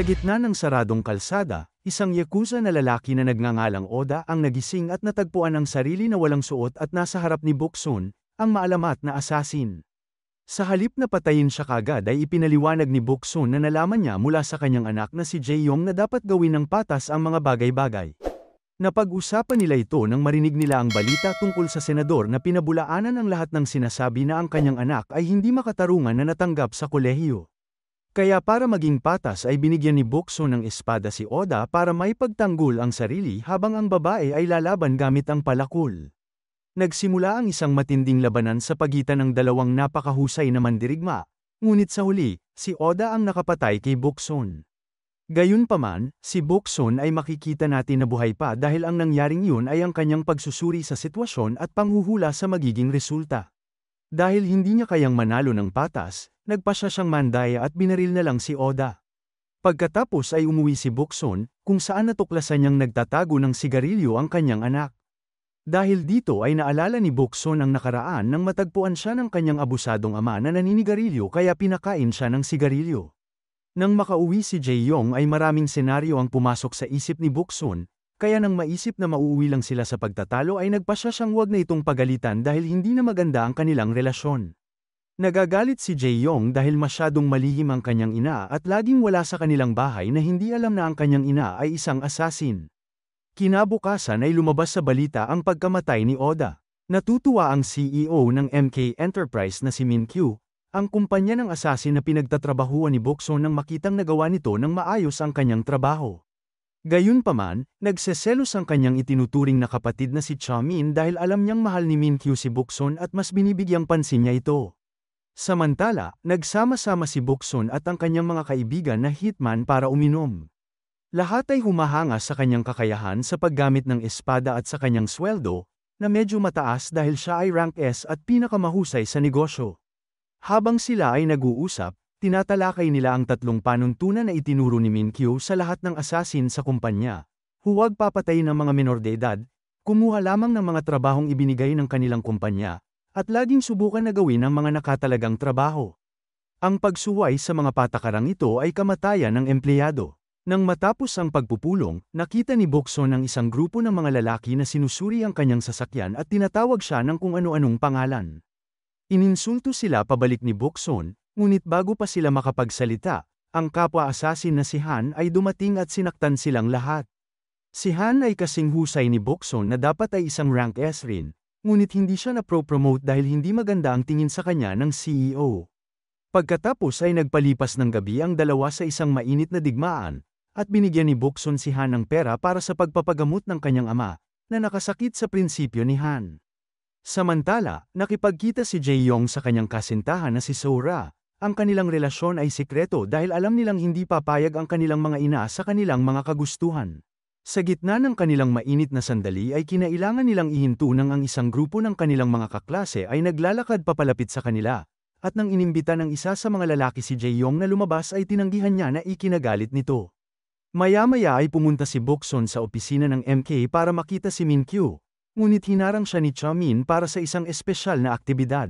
Sa gitna ng saradong kalsada, isang yakuza na lalaki na nagngangalang Oda ang nagising at natagpuan ang sarili na walang suot at nasa harap ni Boksun, ang maalamat na asasin. Sa halip na patayin siya kagad ay ipinaliwanag ni Boksun na nalaman niya mula sa kanyang anak na si Jae-yong na dapat gawin ng patas ang mga bagay-bagay. Napag-usapan nila ito nang marinig nila ang balita tungkol sa senador na pinabulaanan ang lahat ng sinasabi na ang kanyang anak ay hindi makatarungan na natanggap sa kolehiyo. Kaya para maging patas ay binigyan ni Boksun ng espada si Oda para maipagtanggol ang sarili habang ang babae ay lalaban gamit ang palakol. Nagsimula ang isang matinding labanan sa pagitan ng dalawang napakahusay na mandirigma, ngunit sa huli, si Oda ang nakapatay kay Boksun. Gayunpaman, si Boksun ay makikita natin na buhay pa dahil ang nangyaring yun ay ang kanyang pagsusuri sa sitwasyon at panghuhula sa magiging resulta. Dahil hindi niya kayang manalo ng patas, nagpasya siyang mandaya at binaril na lang si Oda. Pagkatapos ay umuwi si Boksun, kung saan natuklasan niyang nagtatago ng sigarilyo ang kanyang anak. Dahil dito ay naalala ni Boksun ang nakaraan nang matagpuan siya ng kanyang abusadong ama na naninigarilyo kaya pinakain siya ng sigarilyo. Nang makauwi si Jae-yong ay maraming senaryo ang pumasok sa isip ni Boksun, kaya nang maisip na mauuwi lang sila sa pagtatalo ay nagpasya siyang wag na itong pagalitan dahil hindi na maganda ang kanilang relasyon. Nagagalit si Jae-yong dahil masyadong malihim ang kanyang ina at laging wala sa kanilang bahay na hindi alam na ang kanyang ina ay isang asasin. Kinabukasan ay lumabas sa balita ang pagkamatay ni Oda. Natutuwa ang CEO ng MK Enterprise na si Min-kyu, ang kumpanya ng asasin na pinagtatrabahuan ni Boksun nang makitang nagawa nito ng maayos ang kanyang trabaho. Gayunpaman, nagseselos ang kanyang itinuturing na kapatid na si Cha-min dahil alam niyang mahal ni Min-kyu si Boksun at mas binibigyang pansin niya ito. Samantala, nagsama-sama si Boksun at ang kanyang mga kaibigan na hitman para uminom. Lahat ay humahanga sa kanyang kakayahan sa paggamit ng espada at sa kanyang sweldo, na medyo mataas dahil siya ay rank S at pinakamahusay sa negosyo. Habang sila ay nag-uusap, tinatalakay nila ang tatlong panuntunan na itinuro ni Min-kyu sa lahat ng asasin sa kumpanya. Huwag papatayin ng mga menor de edad, kumuha lamang ng mga trabahong ibinigay ng kanilang kumpanya, at laging subukan na gawin ang mga nakatalagang trabaho. Ang pagsuway sa mga patakarang ito ay kamatayan ng empleyado. Nang matapos ang pagpupulong, nakita ni Boksun ang isang grupo ng mga lalaki na sinusuri ang kanyang sasakyan at tinatawag siya ng kung ano-anong pangalan. Ininsulto sila pabalik ni Boksun, ngunit bago pa sila makapagsalita, ang kapwa-asasin na si Han ay dumating at sinaktan silang lahat. Si Han ay kasing husay ni Boksun na dapat ay isang rank S rin, ngunit hindi siya na-promote dahil hindi maganda ang tingin sa kanya ng CEO. Pagkatapos ay nagpalipas ng gabi ang dalawa sa isang mainit na digmaan, at binigyan ni Boksun si Han ng pera para sa pagpapagamot ng kanyang ama, na nakasakit sa prinsipyo ni Han. Samantala, nakipagkita si Jae-yong sa kanyang kasintahan na si Sora. Ang kanilang relasyon ay sikreto dahil alam nilang hindi papayag ang kanilang mga ina sa kanilang mga kagustuhan. Sa gitna ng kanilang mainit na sandali ay kinailangan nilang ihinto nang ang isang grupo ng kanilang mga kaklase ay naglalakad papalapit sa kanila. At nang inimbita ng isa sa mga lalaki si Jae-yong na lumabas ay tinanggihan niya na ikinagalit nito. Maya-maya ay pumunta si Boksun sa opisina ng MK para makita si Min-kyu. Ngunit hinarang siya ni Cha-min para sa isang espesyal na aktibidad.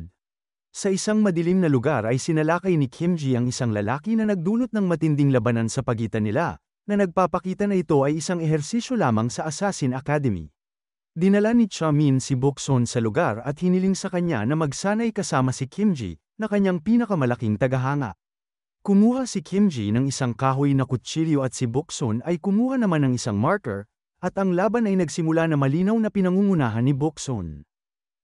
Sa isang madilim na lugar ay sinalakay ni Kim-ji ang isang lalaki na nagdulot ng matinding labanan sa pagitan nila, na nagpapakita na ito ay isang ehersisyo lamang sa Assassin Academy. Dinala ni Cha-min si Boksun sa lugar at hiniling sa kanya na magsanay kasama si Kim-ji, na kanyang pinakamalaking tagahanga. Kumuha si Kim-ji ng isang kahoy na kutsilyo at si Boksun ay kumuha naman ng isang marker, at ang laban ay nagsimula na malinaw na pinangungunahan ni Boksun.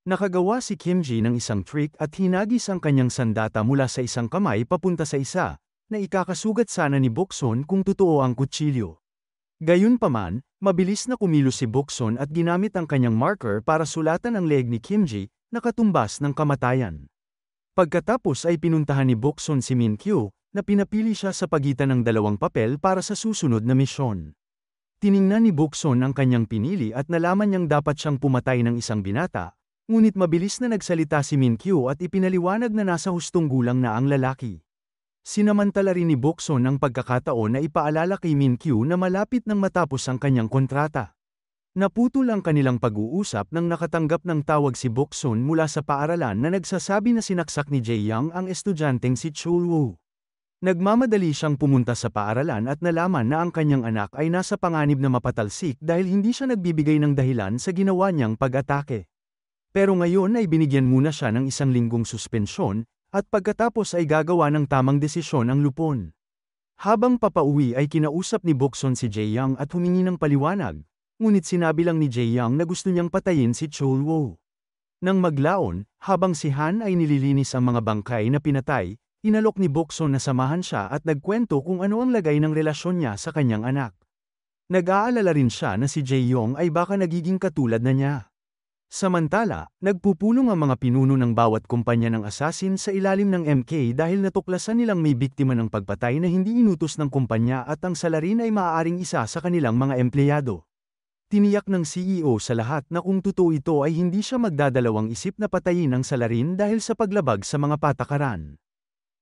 Nakagawa si Kim-ji ng isang trick at hinagis ang kanyang sandata mula sa isang kamay papunta sa isa, na ikakasugat sana ni Boksun kung totoo ang kutsilyo. Gayunpaman, mabilis na kumilos si Boksun at ginamit ang kanyang marker para sulatan ang leeg ni Kim-ji, na katumbas ng kamatayan. Pagkatapos ay pinuntahan ni Boksun si Min-kyu, na pinapili siya sa pagitan ng dalawang papel para sa susunod na misyon. Tiningnan ni Boksun ang kanyang pinili at nalaman niyang dapat siyang pumatay ng isang binata, ngunit mabilis na nagsalita si Min-kyu at ipinaliwanag na nasa hustong gulang na ang lalaki. Sinamantala rin ni Boksun ang pagkakataon na ipaalala kay Min-kyu na malapit nang matapos ang kanyang kontrata. Naputol ang kanilang pag-uusap nang nakatanggap ng tawag si Boksun mula sa paaralan na nagsasabi na sinaksak ni Jae-young ang estudyanteng si Chul-woo. Nagmamadali siyang pumunta sa paaralan at nalaman na ang kanyang anak ay nasa panganib na mapatalsik dahil hindi siya nagbibigay ng dahilan sa ginawa niyang pag-atake. Pero ngayon ay binigyan muna siya ng 1 linggong suspensyon, at pagkatapos ay gagawa ng tamang desisyon ang lupon. Habang papauwi ay kinausap ni Bokson si Jae-young at humingi ng paliwanag, ngunit sinabi lang ni Jae-young na gusto niyang patayin si Chol-woo. Nang maglaon, habang si Han ay nililinis ang mga bangkay na pinatay, inalok ni Bokson na samahan siya at nagkwento kung ano ang lagay ng relasyon niya sa kanyang anak. Nag-aalala rin siya na si Jae-young ay baka nagiging katulad na niya. Samantala, nagpupulong ang mga pinuno ng bawat kumpanya ng assassin sa ilalim ng MK dahil natuklasan nilang may biktima ng pagpatay na hindi inutos ng kumpanya at ang salarin ay maaaring isa sa kanilang mga empleyado. Tiniyak ng CEO sa lahat na kung totoo ito ay hindi siya magdadalawang isip na patayin ang salarin dahil sa paglabag sa mga patakaran.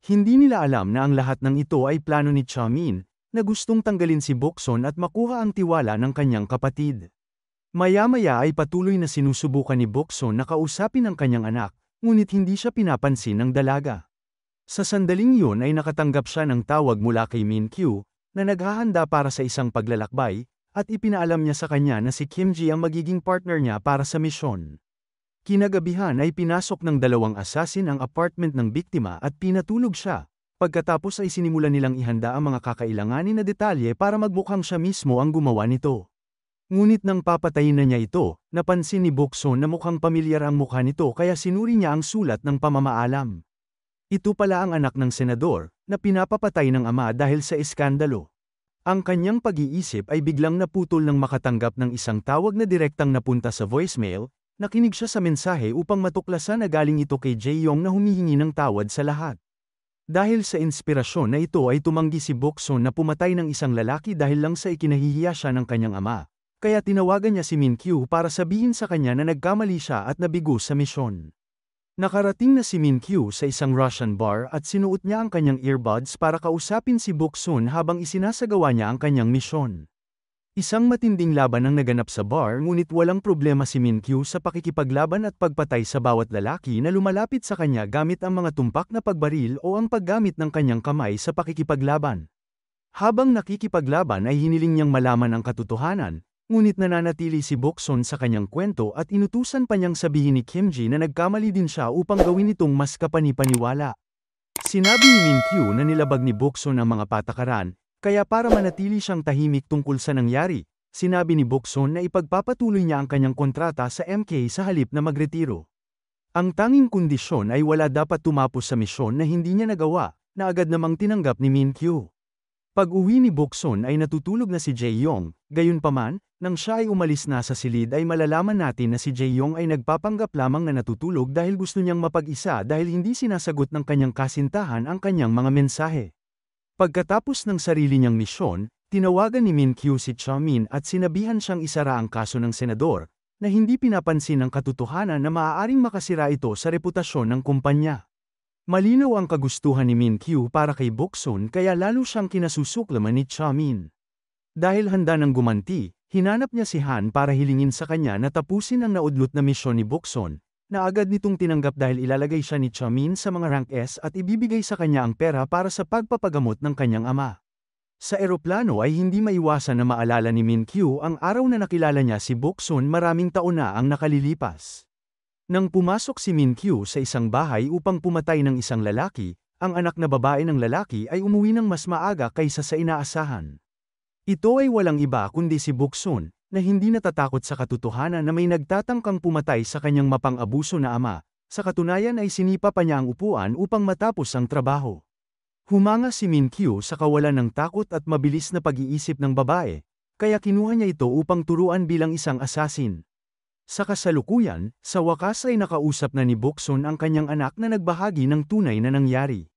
Hindi nila alam na ang lahat ng ito ay plano ni Chamin, na gustong tanggalin si Bokson at makuha ang tiwala ng kanyang kapatid. Maya-maya ay patuloy na sinusubukan ni Bokson na kausapin ang kanyang anak, ngunit hindi siya pinapansin ng dalaga. Sa sandaling yun ay nakatanggap siya ng tawag mula kay Min-kyu, na naghahanda para sa isang paglalakbay, at ipinaalam niya sa kanya na si Kim-ji ang magiging partner niya para sa misyon. Kinagabihan ay pinasok ng 2 assassin ang apartment ng biktima at pinatulog siya. Pagkatapos ay sinimulan nilang ihanda ang mga kakailanganin na detalye para magmukhang siya mismo ang gumawa nito. Ngunit nang papatayin na niya ito, napansin ni Bokson na mukhang pamilyar ang mukha nito kaya sinuri niya ang sulat ng pamamaalam. Ito pala ang anak ng senador, na pinapapatay ng ama dahil sa iskandalo. Ang kanyang pag-iisip ay biglang naputol nang makatanggap ng isang tawag na direktang napunta sa voicemail. Nakinig siya sa mensahe upang matuklasan na galing ito kay Jae-young na humihingi ng tawad sa lahat. Dahil sa inspirasyon na ito ay tumanggi si Bokson na pumatay ng isang lalaki dahil lang sa ikinahihiya siya ng kanyang ama. Kaya tinawagan niya si Min-kyu para sabihin sa kanya na nagkamali siya at nabigo sa misyon. Nakarating na si Min-kyu sa isang Russian bar at sinuot niya ang kanyang earbuds para kausapin si Bokson habang isinasagawa niya ang kanyang misyon. Isang matinding laban ang naganap sa bar ngunit walang problema si Min-kyu sa pakikipaglaban at pagpatay sa bawat lalaki na lumalapit sa kanya gamit ang mga tumpak na pagbaril o ang paggamit ng kanyang kamay sa pakikipaglaban. Habang nakikipaglaban ay hiniling niyang malaman ang katotohanan, ngunit nananatili si Bokson sa kanyang kwento at inutusan pa niyang sabihin ni Kim-ji na nagkamali din siya upang gawin itong mas kapani-paniwala. Sinabi ni Min-kyu na nilabag ni Bokson ang mga patakaran, kaya para manatili siyang tahimik tungkol sa nangyari, sinabi ni Bokson na ipagpapatuloy niya ang kanyang kontrata sa MK sa halip na magretiro. Ang tanging kondisyon ay wala dapat tumapos sa misyon na hindi niya nagawa, na agad namang tinanggap ni Min-kyu. Pag-uwi ni Bokson ay natutulog na si Jae-young, gayunpaman, nang siya ay umalis na sa silid ay malalaman natin na si Jae-young ay nagpapanggap lamang na natutulog dahil gusto niyang mapag-isa dahil hindi sinasagot ng kanyang kasintahan ang kanyang mga mensahe. Pagkatapos ng sarili niyang misyon, tinawagan ni Min-kyu si Chamin at sinabihan siyang isara ang kaso ng senador, na hindi pinapansin ang katotohanan na maaaring makasira ito sa reputasyon ng kumpanya. Malinaw ang kagustuhan ni Min-kyu para kay Bokson kaya lalo siyang kinasusuklaman ni Chamin. Dahil handa ng gumanti, hinanap niya si Han para hilingin sa kanya na tapusin ang naudlot na misyon ni Bokson, na agad nitong tinanggap dahil ilalagay siya ni Chamin sa mga rank S at ibibigay sa kanya ang pera para sa pagpapagamot ng kanyang ama. Sa eroplano ay hindi maiwasan na maalala ni Min-kyu ang araw na nakilala niya si Bokson maraming taon na ang nakalilipas. Nang pumasok si Min-kyu sa isang bahay upang pumatay ng isang lalaki, ang anak na babae ng lalaki ay umuwi ng mas maaga kaysa sa inaasahan. Ito ay walang iba kundi si Bokson, na hindi natatakot sa katotohanan na may nagtatangkang pumatay sa kanyang mapang-abuso na ama, sa katunayan ay sinipa pa niya ang upuan upang matapos ang trabaho. Humanga si Min-kyu sa kawalan ng takot at mabilis na pag-iisip ng babae, kaya kinuha niya ito upang turuan bilang isang assassin. Sa kasalukuyan, sa wakas ay nakausap na ni Bokson ang kanyang anak na nagbahagi ng tunay na nangyari.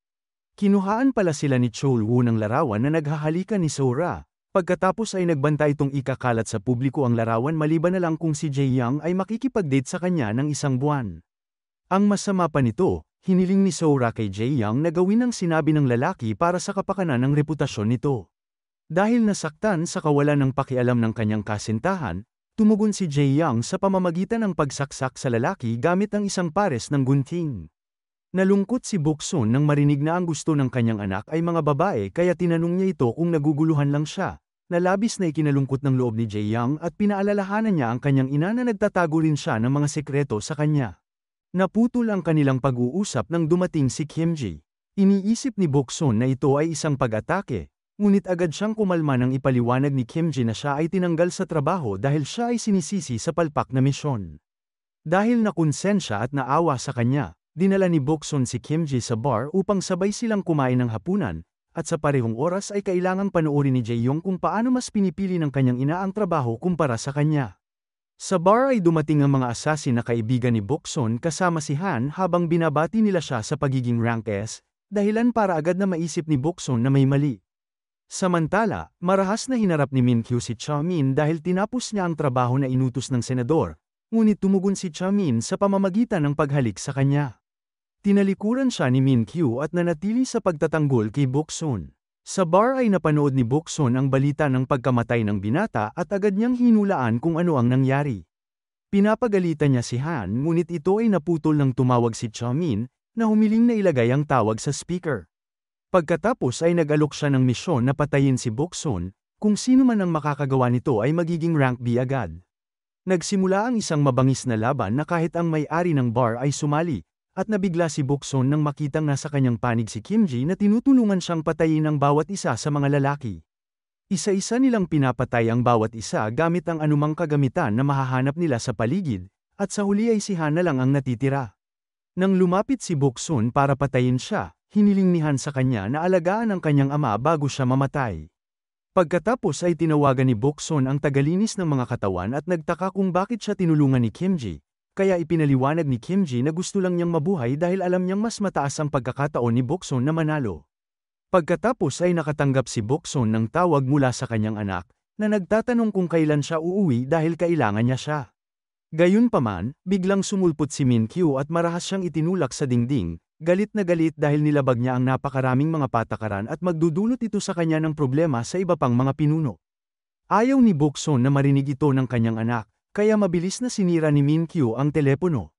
Kinuhaan pala sila ni Chol-woo ng larawan na naghahalikan ni Sora, pagkatapos ay nagbanta itong ikakalat sa publiko ang larawan maliban na lang kung si Jae-young ay makikipag-date sa kanya ng 1 buwan. Ang masama pa nito, hiniling ni Sora kay Jae-young na gawin ang sinabi ng lalaki para sa kapakanan ng reputasyon nito. Dahil nasaktan sa kawalan ng pakialam ng kanyang kasintahan, tumugon si Jae-young sa pamamagitan ng pagsaksak sa lalaki gamit ang isang pares ng gunting. Nalungkot si Boksun nang marinig na ang gusto ng kanyang anak ay mga babae kaya tinanong niya ito kung naguguluhan lang siya. Nalabis na ikinalungkot ng loob ni Jae-young at pinaalalahanan niya ang kanyang ina na nagtatago rin siya ng mga sekreto sa kanya. Naputol ang kanilang pag-uusap nang dumating si Kim-ji. Iniisip ni Boksun na ito ay isang pag-atake, ngunit agad siyang kumalma nang ipaliwanag ni Kim-ji na siya ay tinanggal sa trabaho dahil siya ay sinisisi sa palpak na misyon. Dahil nakonsensya at naawa sa kanya, dinala ni Boksun si Kim-ji sa bar upang sabay silang kumain ng hapunan, at sa parehong oras ay kailangang panoorin ni Jae-young kung paano mas pinipili ng kanyang ina ang trabaho kumpara sa kanya. Sa bar ay dumating ang mga assassin na kaibigan ni Boksun kasama si Han habang binabati nila siya sa pagiging rank S, dahilan para agad na maisip ni Boksun na may mali. Samantala, marahas na hinarap ni Min-kyu si Cha-min dahil tinapos niya ang trabaho na inutos ng senador, ngunit tumugon si Cha-min sa pamamagitan ng paghalik sa kanya. Tinalikuran siya ni Min-kyu at nanatili sa pagtatanggol kay Boksun. Sa bar ay napanood ni Boksun ang balita ng pagkamatay ng binata at agad niyang hinulaan kung ano ang nangyari. Pinapagalitan niya si Han ngunit ito ay naputol nang tumawag si Cha-min na humiling na ilagay ang tawag sa speaker. Pagkatapos ay nag-alok siya ng misyon na patayin si Boksun, kung sino man ang makakagawa nito ay magiging rank B agad. Nagsimula ang isang mabangis na laban na kahit ang may-ari ng bar ay sumali, at nabigla si Boksun nang makitang nasa kanyang panig si Kim-ji na tinutulungan siyang patayin ang bawat isa sa mga lalaki. Isa-isa nilang pinapatay ang bawat isa gamit ang anumang kagamitan na mahahanap nila sa paligid, at sa huli ay si Han na lang ang natitira. Nang lumapit si Boksun para patayin siya, hiniling ni Han sa kanya na alagaan ang kanyang ama bago siya mamatay. Pagkatapos ay tinawagan ni Boksun ang tagalinis ng mga katawan at nagtaka kung bakit siya tinulungan ni Kim-ji. Kaya ipinaliwanag ni Kim-ji na gusto lang niyang mabuhay dahil alam niyang mas mataas ang pagkakataon ni Boksun na manalo. Pagkatapos ay nakatanggap si Boksun ng tawag mula sa kanyang anak, na nagtatanong kung kailan siya uuwi dahil kailangan niya siya. Gayunpaman, biglang sumulpot si Min-kyu at marahas siyang itinulak sa dingding, galit na galit dahil nilabag niya ang napakaraming mga patakaran at magdudulot ito sa kanya ng problema sa iba pang mga pinuno. Ayaw ni Boksun na marinig ito ng kanyang anak, kaya mabilis na sinira ni Min-kyu ang telepono.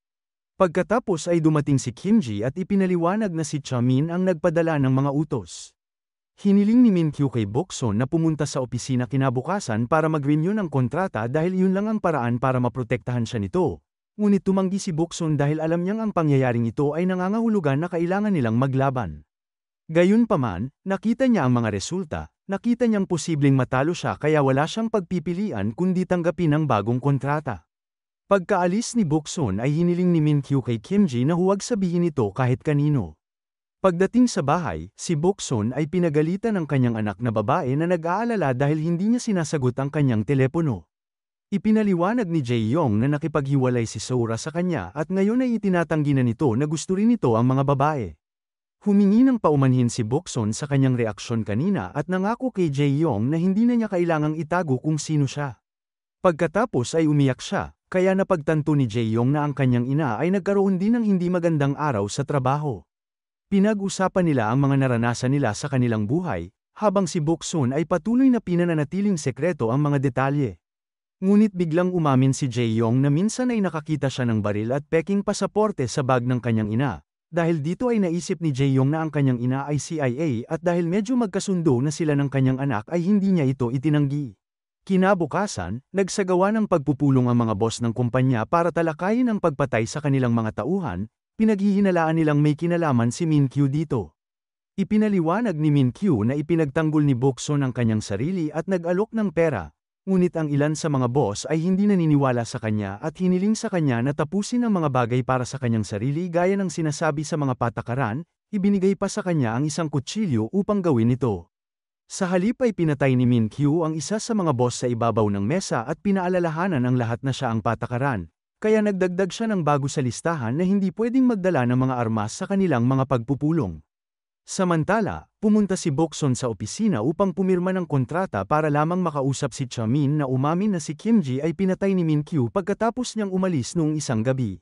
Pagkatapos ay dumating si Kim-ji at ipinaliwanag na si Cha-min ang nagpadala ng mga utos. Hiniling ni Min-kyu kay Boksun na pumunta sa opisina kinabukasan para mag-renew ng kontrata dahil yun lang ang paraan para maprotektahan siya nito. Ngunit tumanggi si Boksun dahil alam niyang ang pangyayaring ito ay nangangahulugan na kailangan nilang maglaban. Gayunpaman, nakita niya ang mga resulta. Nakita niyang posibleng matalo siya kaya wala siyang pagpipilian kundi tanggapin ang bagong kontrata. Pagkaalis ni Boksun ay hiniling ni Min-kyu kay Kim-ji na huwag sabihin ito kahit kanino. Pagdating sa bahay, si Boksun ay pinagalitan ng kanyang anak na babae na nag-aalala dahil hindi niya sinasagot ang kanyang telepono. Ipinaliwanag ni Jae-young na nakipaghiwalay si Sora sa kanya at ngayon ay itinatanggi na nito na gusto rin nito ang mga babae. Humingi ng paumanhin si Boksun sa kanyang reaksyon kanina at nangako kay Jae-young na hindi na niya kailangang itago kung sino siya. Pagkatapos ay umiyak siya, kaya napagtanto ni Jae-young na ang kanyang ina ay nagkaroon din ng hindi magandang araw sa trabaho. Pinag-usapan nila ang mga naranasan nila sa kanilang buhay, habang si Boksun ay patuloy na pinananatiling sekreto ang mga detalye. Ngunit biglang umamin si Jae-young na minsan ay nakakita siya ng baril at peking pasaporte sa bag ng kanyang ina. Dahil dito ay naisip ni Jae-young na ang kanyang ina ay CIA at dahil medyo magkasundo na sila ng kanyang anak ay hindi niya ito itinanggi. Kinabukasan, nagsagawa ng pagpupulong ang mga boss ng kumpanya para talakayin ang pagpatay sa kanilang mga tauhan, pinaghihinalaan nilang may kinalaman si Min-kyu dito. Ipinaliwanag ni Min-kyu na ipinagtanggol ni Boksun ang kanyang sarili at nag-alok ng pera. Ngunit ang ilan sa mga boss ay hindi naniniwala sa kanya at hiniling sa kanya na tapusin ang mga bagay para sa kanyang sarili gaya ng sinasabi sa mga patakaran, ibinigay pa sa kanya ang isang kutsilyo upang gawin ito. Sa halip ay pinatay ni Min-kyu ang isa sa mga boss sa ibabaw ng mesa at pinaalalahanan ang lahat na siya ang patakaran, kaya nagdagdag siya ng bago sa listahan na hindi pwedeng magdala ng mga armas sa kanilang mga pagpupulong. Samantala, pumunta si Boksun sa opisina upang pumirma ng kontrata para lamang makausap si Cha-min na umamin na si Kim-ji ay pinatay ni Min-kyu pagkatapos niyang umalis noong isang gabi.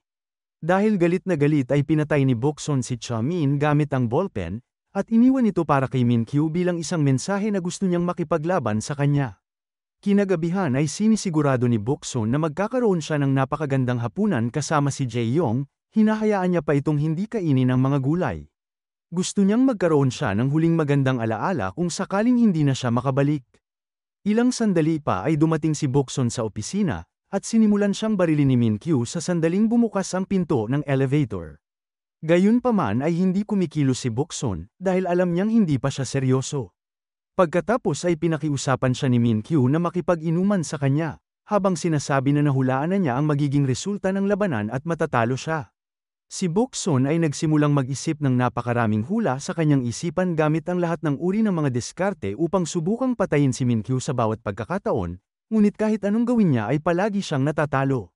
Dahil galit na galit ay pinatay ni Boksun si Cha-min gamit ang ballpen, at iniwan ito para kay Min-kyu bilang isang mensahe na gusto niyang makipaglaban sa kanya. Kinagabihan ay sinisigurado ni Boksun na magkakaroon siya ng napakagandang hapunan kasama si Jae-young, hinahayaan niya pa itong hindi kainin ang mga gulay. Gusto niyang magkaroon siya ng huling magandang alaala kung sakaling hindi na siya makabalik. Ilang sandali pa ay dumating si Bokson sa opisina, at sinimulan siyang barilin ni Min-kyu sa sandaling bumukas ang pinto ng elevator. Gayunpaman ay hindi kumikilos si Bokson, dahil alam niyang hindi pa siya seryoso. Pagkatapos ay pinakiusapan siya ni Min-kyu na makipag-inuman sa kanya, habang sinasabi na nahulaan na niya ang magiging resulta ng labanan at matatalo siya. Si Bokson ay nagsimulang mag-isip ng napakaraming hula sa kanyang isipan gamit ang lahat ng uri ng mga diskarte upang subukang patayin si Min-kyu sa bawat pagkakataon, ngunit kahit anong gawin niya ay palagi siyang natatalo.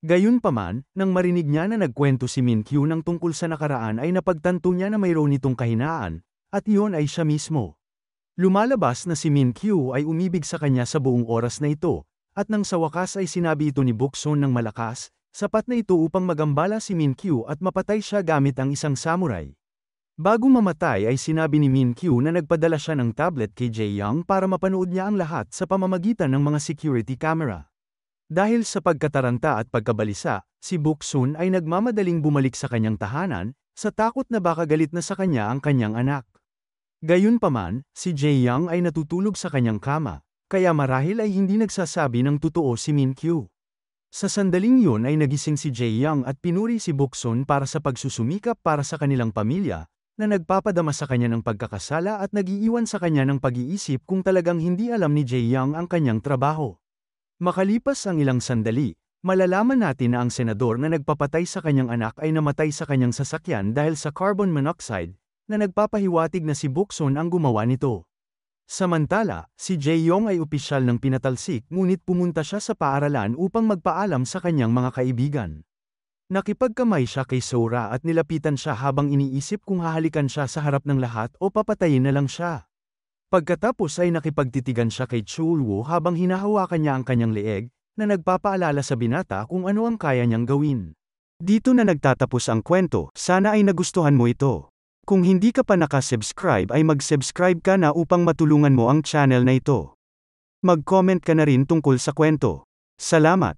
Gayunpaman, nang marinig niya na nagkwento si Min-kyu ng tungkol sa nakaraan ay napagtanto niya na mayroon itong kahinaan, at iyon ay siya mismo. Lumalabas na si Min-kyu ay umibig sa kanya sa buong oras na ito, at nang sa wakas ay sinabi ito ni Bokson ng malakas, sapat na ito upang magambala si Min-kyu at mapatay siya gamit ang isang samurai. Bago mamatay ay sinabi ni Min-kyu na nagpadala siya ng tablet kay Jae-young para mapanood niya ang lahat sa pamamagitan ng mga security camera. Dahil sa pagkataranta at pagkabalisa, si Bokson ay nagmamadaling bumalik sa kanyang tahanan, sa takot na baka galit na sa kanya ang kanyang anak. Gayunpaman, si Jae-young ay natutulog sa kanyang kama, kaya marahil ay hindi nagsasabi ng totoo si Min-kyu. Sa sandaling yun ay nagising si Jae-young at pinuri si Bokson para sa pagsusumikap para sa kanilang pamilya, na nagpapadama sa kanya ng pagkakasala at nagiiwan sa kanya ng pag-iisip kung talagang hindi alam ni Jae-young ang kanyang trabaho. Makalipas ang ilang sandali, malalaman natin na ang senador na nagpapatay sa kanyang anak ay namatay sa kanyang sasakyan dahil sa carbon monoxide, na nagpapahiwatig na si Bokson ang gumawa nito. Samantala, si Jae-young ay opisyal ng pinatalsik ngunit pumunta siya sa paaralan upang magpaalam sa kanyang mga kaibigan. Nakipagkamay siya kay Sora at nilapitan siya habang iniisip kung hahalikan siya sa harap ng lahat o papatayin na lang siya. Pagkatapos ay nakipagtitigan siya kay Chulwoo habang hinahawakan niya ang kanyang leeg, na nagpapaalala sa binata kung ano ang kaya niyang gawin. Dito na nagtatapos ang kwento, sana ay nagustuhan mo ito. Kung hindi ka pa nakasubscribe ay mag-subscribe ka na upang matulungan mo ang channel na ito. Mag-comment ka na rin tungkol sa kwento. Salamat!